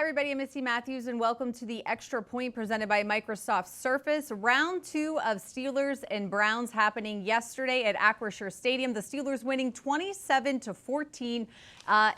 everybody, I'm Missi Matthews, and welcome to the Extra Point presented by Microsoft Surface. Round 2 of Steelers and Browns happening yesterday at Acrisure Stadium. The Steelers winning 27-14.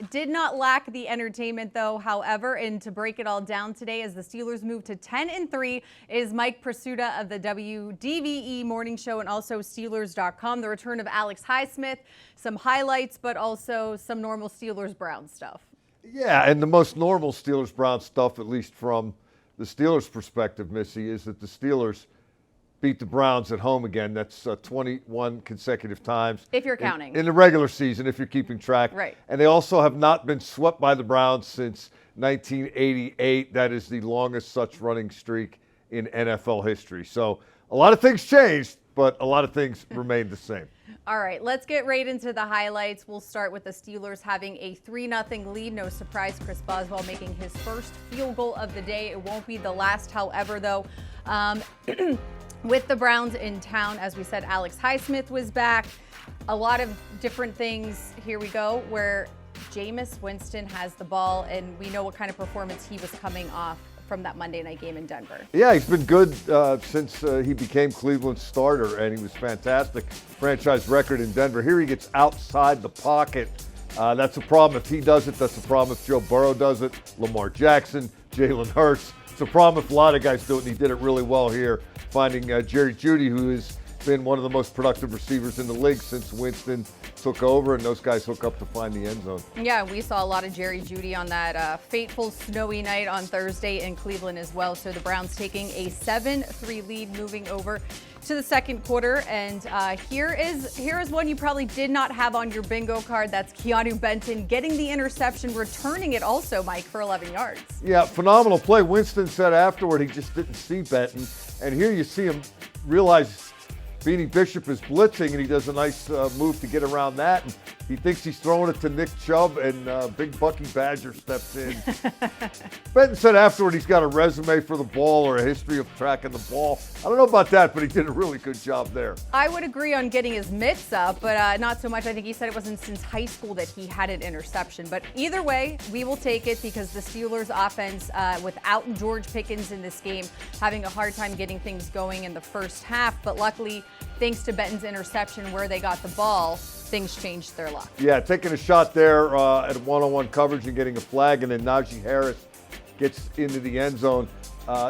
Did not lack the entertainment, though, however, and to break it all down today as the Steelers move to 10-3 is Mike Prisuta of the WDVE Morning Show and also Steelers.com. The return of Alex Highsmith, some highlights, but also some normal Steelers-Browns stuff. Yeah, and the most normal Steelers-Browns stuff, at least from the Steelers' perspective, Missy, is that the Steelers beat the Browns at home again. That's 21 consecutive times. If you're counting. In the regular season, if you're keeping track. Right. And they also have not been swept by the Browns since 1988. That is the longest such running streak in NFL history. So a lot of things changed, but a lot of things remained the same. All right, let's get right into the highlights. We'll start with the Steelers having a 3-0 lead. No surprise, Chris Boswell making his first field goal of the day. It won't be the last, however, though. With the Browns in town, as we said, Alex Highsmith was back. A lot of different things. Here we go, where Jameis Winston has the ball, and we know what kind of performance he was coming off from that Monday night game in Denver. Yeah, he's been good since he became Cleveland's starter, and he was fantastic. Franchise record in Denver. Here he gets outside the pocket. That's a problem if he does it. That's a problem if Joe Burrow does it. Lamar Jackson, Jalen Hurts. It's a problem if a lot of guys do it, and he did it really well here, finding Jerry Jeudy, who has been one of the most productive receivers in the league since Winston took over, and those guys hook up to find the end zone. Yeah, we saw a lot of Jerry Jeudy on that fateful snowy night on Thursday in Cleveland as well. So the Browns taking a 7-3 lead, moving over to the second quarter. And here is one you probably did not have on your bingo card. That's Keanu Benton getting the interception, returning it also, Mike, for 11 yards. Yeah, phenomenal play. Winston said afterward he just didn't see Benton. And here you see him realize Beanie Bishop is blitzing, and he does a nice move to get around that. And he thinks he's throwing it to Nick Chubb, and Big Bucky Badger steps in. Benton said afterward he's got a resume for the ball or a history of tracking the ball. I don't know about that, but he did a really good job there. I would agree on getting his mitts up, but not so much. I think he said it wasn't since high school that he had an interception. But either way, we will take it because the Steelers offense, without George Pickens in this game, having a hard time getting things going in the first half. But luckily, thanks to Benton's interception where they got the ball, things changed their luck. Yeah, taking a shot there at one-on-one coverage and getting a flag, and then Najee Harris gets into the end zone.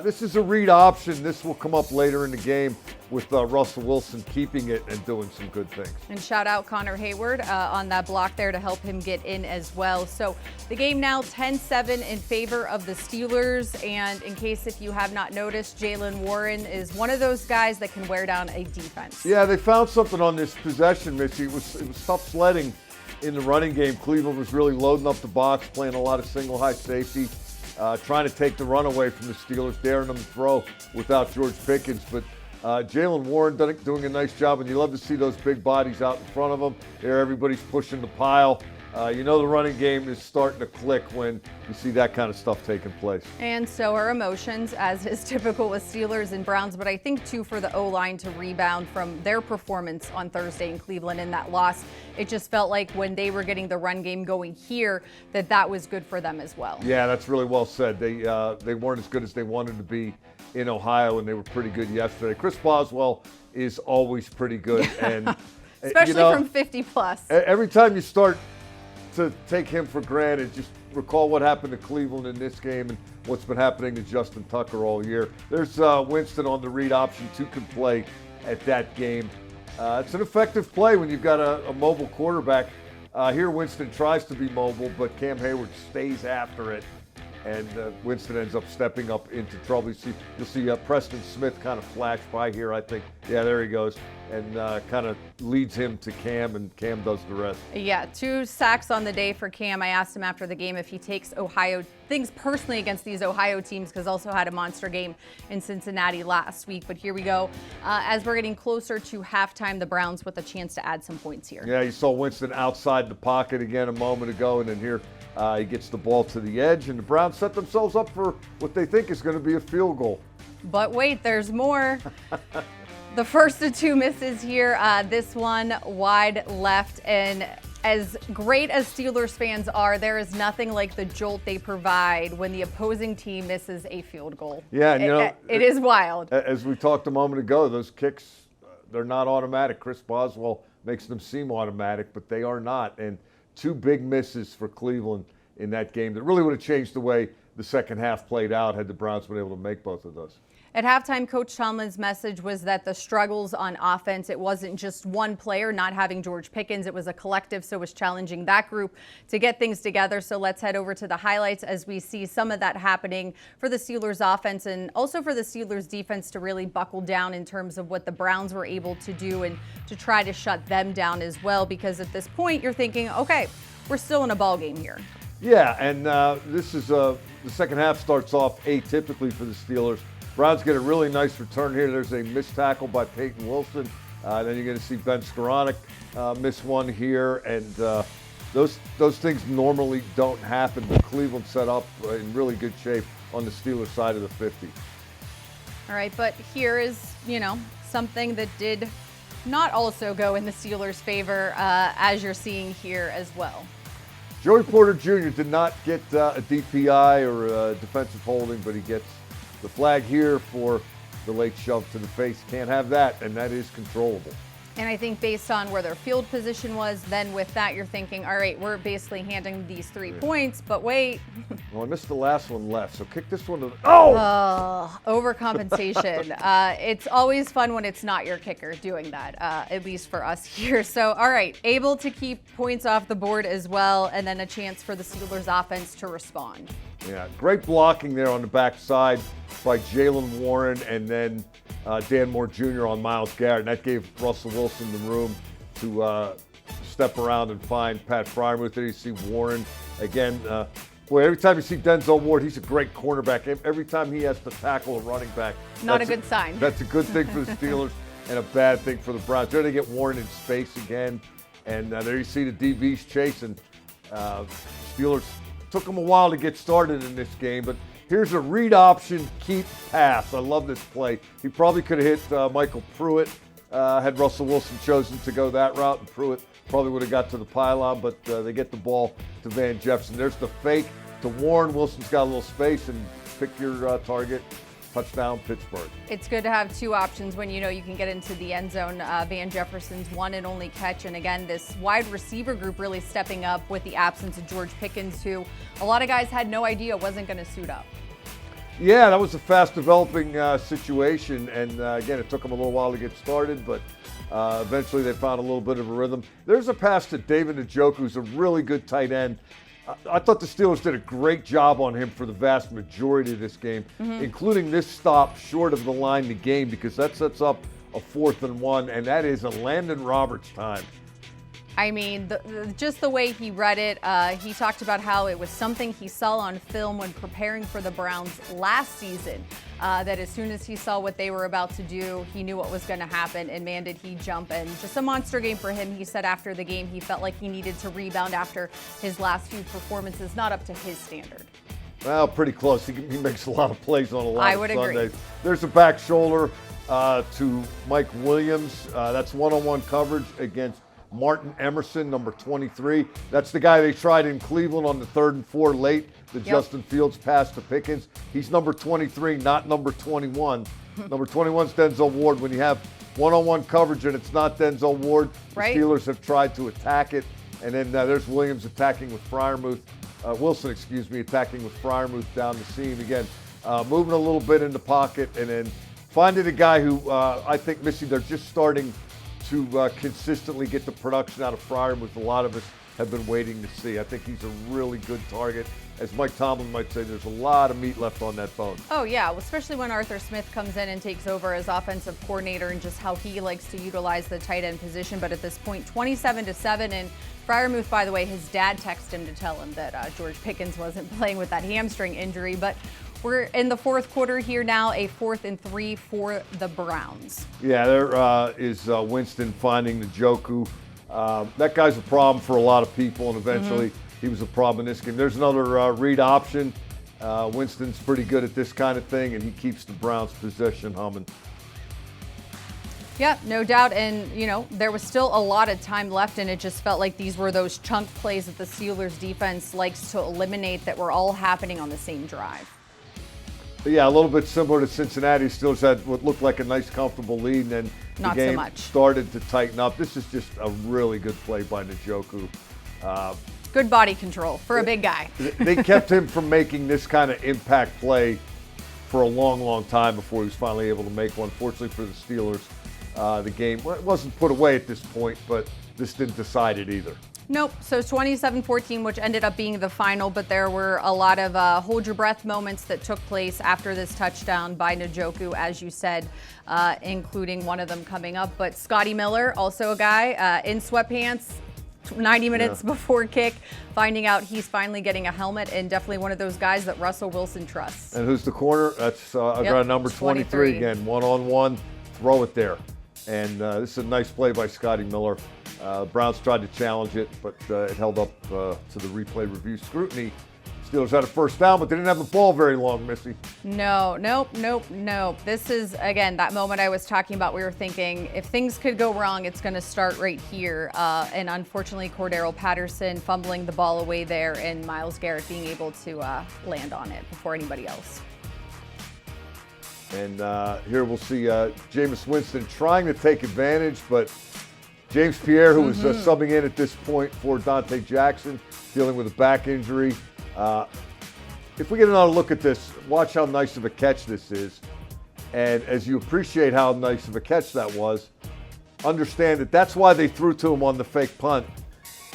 This is a read option. This will come up later in the game with Russell Wilson keeping it and doing some good things. And shout out Connor Hayward on that block there to help him get in as well. So the game now 10-7 in favor of the Steelers. And in case if you have not noticed, Jaylen Warren is one of those guys that can wear down a defense. Yeah, they found something on this possession, Missi. It was tough sledding in the running game. Cleveland was really loading up the box, playing a lot of single high safety. Trying to take the run away from the Steelers, daring them to throw without George Pickens. But Jaylen Warren doing a nice job, and you love to see those big bodies out in front of them. There, everybody's pushing the pile. You know the running game is starting to click when you see that kind of stuff taking place. And so are emotions, as is typical with Steelers and Browns. But I think, too, for the O-line to rebound from their performance on Thursday in Cleveland in that loss, it just felt like when they were getting the run game going here, that was good for them as well. Yeah, that's really well said. They weren't as good as they wanted to be in Ohio, and they were pretty good yesterday. Chris Boswell is always pretty good. and especially from 50-plus. Every time you start to take him for granted, just recall what happened to Cleveland in this game and what's been happening to Justin Tucker all year. There's Winston on the read option, 2 can play at that game. It's an effective play when you've got a mobile quarterback. Here Winston tries to be mobile, but Cam Hayward stays after it, and Winston ends up stepping up into trouble. You'll see Preston Smith kind of flash by here, I think. Yeah, there he goes. And kind of leads him to Cam, and Cam does the rest. Yeah, 2 sacks on the day for Cam. I asked him after the game if he takes Ohio things personally against these Ohio teams, because also had a monster game in Cincinnati last week. But here we go. As we're getting closer to halftime, the Browns with a chance to add some points here. Yeah, you saw Winston outside the pocket again a moment ago, and then here he gets the ball to the edge, and the Browns set themselves up for what they think is going to be a field goal. But wait, there's more. The first of 2 misses here. This one wide left, and As great as Steelers fans are, there is nothing like the jolt they provide when the opposing team misses a field goal. Yeah, and it is wild. As we talked a moment ago, those kicks, they're not automatic. Chris Boswell makes them seem automatic, but they are not. And 2 big misses for Cleveland in that game that really would have changed the way the second half played out had the Browns been able to make both of those. At halftime, Coach Tomlin's message was that the struggles on offense, it wasn't just one player not having George Pickens. It was a collective, so it was challenging that group to get things together. So let's head over to the highlights as we see some of that happening for the Steelers offense and also for the Steelers defense to really buckle down in terms of what the Browns were able to do and to try to shut them down as well. Because at this point, you're thinking, okay, we're still in a ball game here. Yeah, and this is the second half starts off atypically for the Steelers. Browns get a really nice return here. There's a missed tackle by Peyton Wilson. Then you're going to see Ben Skoranek miss one here. And those things normally don't happen, but Cleveland set up in really good shape on the Steelers side of the 50. All right, but here is, something that did not also go in the Steelers' favor, as you're seeing here as well. Joey Porter Jr. did not get a DPI or a defensive holding, but he gets the flag here for the late shove to the face. Can't have that, and that is controllable. And I think based on where their field position was, then with that you're thinking, all right, we're basically handing these 3 points, but wait. Well, I missed the last one left, so kick this one to the, overcompensation. It's always fun when it's not your kicker doing that, at least for us here. So, all right, able to keep points off the board as well, and then a chance for the Steelers offense to respond. Yeah, great blocking there on the backside by Jalen Warren and then Dan Moore Jr. on Myles Garrett. And that gave Russell Wilson the room to step around and find Pat Freiermuth. There you see Warren again. Boy, every time you see Denzel Ward, he's a great cornerback. Every time he has to tackle a running back. Not a good sign. That's a good thing for the Steelers and a bad thing for the Browns. There they get Warren in space again. And there you see the DBs chasing. Steelers took them a while to get started in this game, but here's a read option keep pass. I love this play. He probably could have hit Michael Pruitt had Russell Wilson chosen to go that route, and Pruitt probably would have got to the pylon, but they get the ball to Van Jefferson. There's the fake to Warren. Wilson's got a little space, and pick your target. Touchdown, Pittsburgh. It's good to have 2 options when you know you can get into the end zone. Van Jefferson's one and only catch. And again, this wide receiver group really stepping up with the absence of George Pickens, who a lot of guys had no idea wasn't going to suit up. Yeah, that was a fast developing situation. And again, it took them a little while to get started, but eventually they found a little bit of a rhythm. There's a pass to David Njoku, who's a really good tight end. I thought the Steelers did a great job on him for the vast majority of this game, including this stop short of the line to gain, because that sets up a 4th and 1, and that is a Landon Roberts time. I mean, just the way he read it, he talked about how it was something he saw on film when preparing for the Browns last season, that as soon as he saw what they were about to do, he knew what was going to happen, and man, did he jump. And just a monster game for him. He said after the game he felt like he needed to rebound after his last few performances, not up to his standard. Well, pretty close. He makes a lot of plays on a lot of Sundays. Agree. There's a back shoulder to Mike Williams. That's one-on-one coverage against Martin Emerson, number 23. That's the guy they tried in Cleveland on the 3rd and 4 late. The Justin Fields pass to Pickens. He's number 23, not number 21. Number 21's Denzel Ward. When you have one-on-one coverage and it's not Denzel Ward, the Steelers have tried to attack it. And then there's Williams attacking with Freiermuth. Wilson, attacking with Freiermuth down the seam. Again, moving a little bit in the pocket and then finding a guy who I think, Missi, they're just starting to consistently get the production out of Freiermuth. A lot of us have been waiting to see. I think he's a really good target. As Mike Tomlin might say, there's a lot of meat left on that bone. Oh, yeah, well, especially when Arthur Smith comes in and takes over as offensive coordinator and just how he likes to utilize the tight end position. But at this point, 27-7, and Freiermuth, by the way, his dad texted him to tell him that George Pickens wasn't playing with that hamstring injury. But we're in the 4th quarter here now, a 4th and 3 for the Browns. Yeah, there is Winston finding Njoku. That guy's a problem for a lot of people, and eventually he was a problem in this game. There's another read option. Winston's pretty good at this kind of thing, and he keeps the Browns' possession humming. Yeah, no doubt. And, there was still a lot of time left, and it just felt like these were those chunk plays that the Steelers defense likes to eliminate that were all happening on the same drive. Yeah, a little bit similar to Cincinnati. Steelers had what looked like a nice, comfortable lead, and then the Not game so much. started to tighten up. This is just a really good play by Njoku. Good body control for a big guy. They kept him from making this kind of impact play for a long, long time before he was finally able to make one. Fortunately for the Steelers, the game wasn't put away at this point, but this didn't decide it either. Nope. So it's 27-14, which ended up being the final, but there were a lot of hold your breath moments that took place after this touchdown by Njoku, as you said, including one of them coming up. But Scotty Miller, also a guy in sweatpants, 90 minutes before kick, finding out he's finally getting a helmet, and definitely one of those guys that Russell Wilson trusts. And who's the corner? That's I've got number 23 again, one-on-one, throw it there. And this is a nice play by Scotty Miller. Browns tried to challenge it, but it held up to the replay review scrutiny. Steelers had a first down, but they didn't have the ball very long, Missy. No. This is, again, that moment I was talking about. We were thinking, if things could go wrong, it's going to start right here. And unfortunately, Cordero Patterson fumbling the ball away there, and Myles Garrett being able to land on it before anybody else. And here we'll see Jameis Winston trying to take advantage, but James Pierre, who was subbing in at this point for Dante Jackson, dealing with a back injury. If we get another look at this, watch how nice of a catch this is. And as you appreciate how nice of a catch that was, understand that that's why they threw to him on the fake punt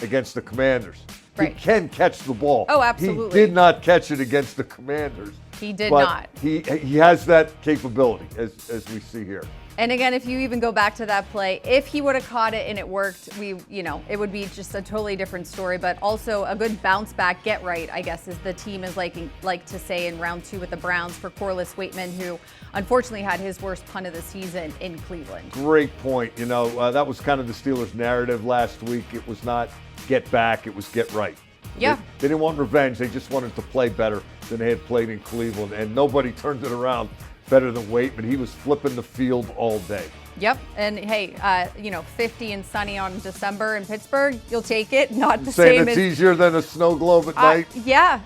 against the Commanders. Right. He can catch the ball. Oh, absolutely. He did not catch it against the Commanders. He did but not. He has that capability, as we see here. And again, if you even go back to that play, if he would have caught it and it worked, it would be just a totally different story. But also a good bounce back, get right, I guess, is the team is like to say in round 2 with the Browns for Corliss Waitman, who unfortunately had his worst punt of the season in Cleveland. Great point. That was kind of the Steelers' narrative last week. It was not get back, it was get right. Yeah. They didn't want revenge. They just wanted to play better than they had played in Cleveland. And nobody turned it around better than Waitman. He was flipping the field all day. Yep. And hey, 50 and sunny on December in Pittsburgh, you'll take it. Not the Saying same it's as easier than a snow globe at night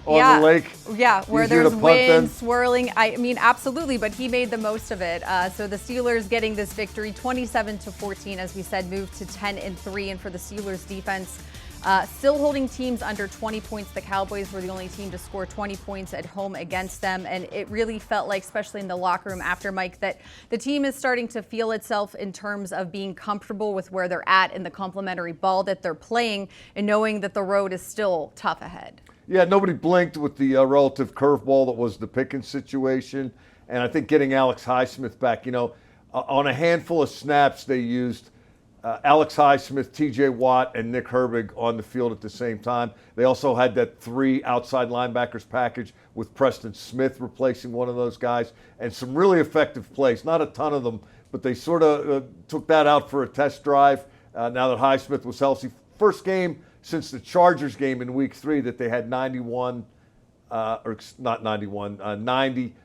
on the lake. Yeah, where Easier there's to punt wind then? swirling. I mean, absolutely, but he made the most of it. So the Steelers getting this victory, 27-14, as we said, moved to 10-3. And for the Steelers defense, still holding teams under 20 points. The Cowboys were the only team to score 20 points at home against them. And it really felt like, especially in the locker room after, Mike, that the team is starting to feel itself in terms of being comfortable with where they're at in the complementary ball that they're playing, and knowing that the road is still tough ahead. Yeah, nobody blinked with the relative curveball that was the Pickens situation. And I think getting Alex Highsmith back, on a handful of snaps they used Alex Highsmith, TJ Watt, and Nick Herbig on the field at the same time. They also had that 3 outside linebackers package with Preston Smith replacing one of those guys, and some really effective plays. Not a ton of them, but they sort of took that out for a test drive now that Highsmith was healthy. First game since the Chargers game in week 3 that they had 90,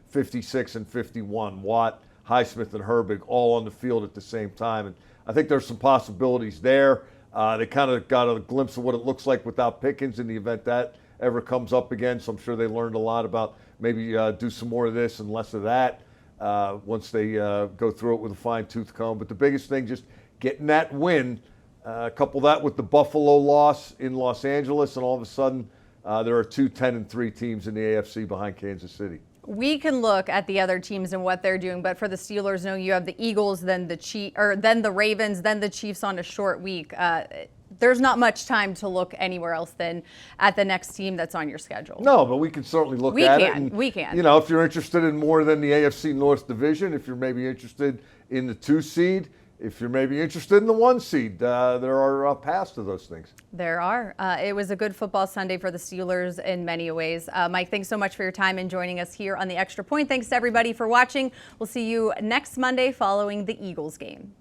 56, and 51. Watt, Highsmith, and Herbig all on the field at the same time. And I think there's some possibilities there. They kind of got a glimpse of what it looks like without Pickens in the event that ever comes up again. So I'm sure they learned a lot about maybe do some more of this and less of that once they go through it with a fine-tooth comb. But the biggest thing, just getting that win, couple that with the Buffalo loss in Los Angeles, and all of a sudden there are 2 10-3 teams in the AFC behind Kansas City. We can look at the other teams and what they're doing, but for the Steelers, you have the Eagles, then the Ravens, then the Chiefs on a short week. There's not much time to look anywhere else than at the next team that's on your schedule. No, but we can certainly look at it. We can. If you're interested in more than the AFC North Division, if you're maybe interested in the 2 seed, if you're maybe interested in the 1 seed, there are paths to those things. There are. It was a good football Sunday for the Steelers in many ways. Mike, thanks so much for your time and joining us here on The Extra Point. Thanks to everybody for watching. We'll see you next Monday following the Eagles game.